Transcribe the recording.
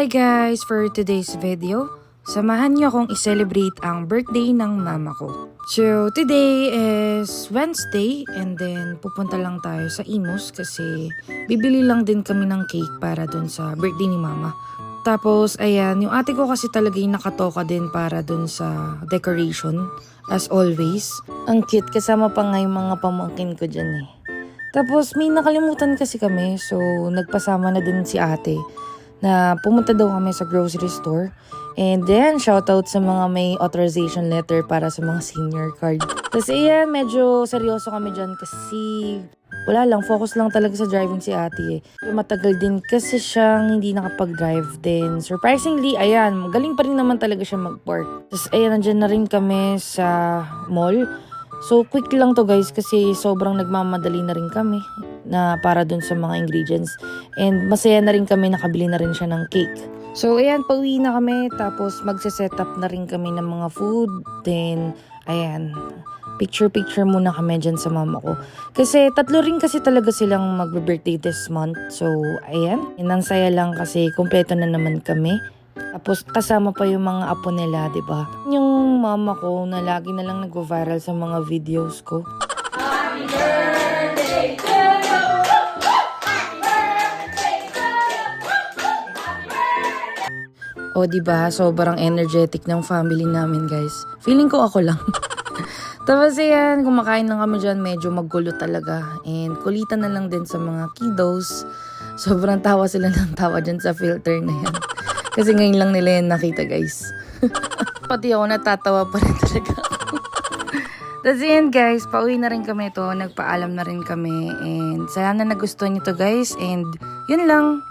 Hi guys! For today's video, samahan niyo akong i-celebrate ang birthday ng mama ko. So today is Wednesday and then pupunta lang tayo sa Imus kasi bibili lang din kami ng cake para dun sa birthday ni mama. Tapos ayan, yung ate ko kasi talaga yung nakatoka din para dun sa decoration as always. Ang cute, kasama pa nga yung mga pamangkin ko dyan eh. Tapos may nakalimutan kasi kami, so nagpasama na din si ate na pumunta daw kami sa grocery store. And then, shoutout sa mga may authorization letter para sa mga senior card. Tapos ayan, medyo seryoso kami dyan kasi wala lang, focus lang talaga sa driving si ate eh. Matagal din kasi siyang hindi nakapag-drive din. Surprisingly, ayan, magaling pa rin naman talaga siya mag-park. Tapos ayan, nandyan na rin kami sa mall. So, quick lang to guys kasi sobrang nagmamadali na rin kami na para dun sa mga ingredients. And masaya na rin kami, nakabili na rin siya ng cake. So, ayan, pauwi na kami. Tapos, magse-set up na rin kami ng mga food. Then, ayan, picture-picture muna kami dyan sa mama ko. Kasi, tatlo rin kasi talaga silang magbe-birthday this month. So, ayan, ang saya lang kasi kumpleto na naman kami. Tapos kasama pa yung mga apo nila, 'di ba? Yung mama ko na lagi na lang nagvo-viral sa mga videos ko. Happy birthday to you. Happy birthday to you. O 'di ba, sobrang energetic ng family namin, guys. Feeling ko ako lang. Tapos ayan, kumakain lang kami dyan, medyo magulo talaga. And kulitan na lang din sa mga kiddos. Sobrang tawa sila ng tawa dyan sa filter na yan. Kasi ngayon lang nila yan nakita, guys. Pati ako natatawa pa rin talaga. Tapos yan, guys, pauwi na rin kami ito. Nagpaalam na rin kami. And sana nagustuhan nyo to, guys. And yun lang.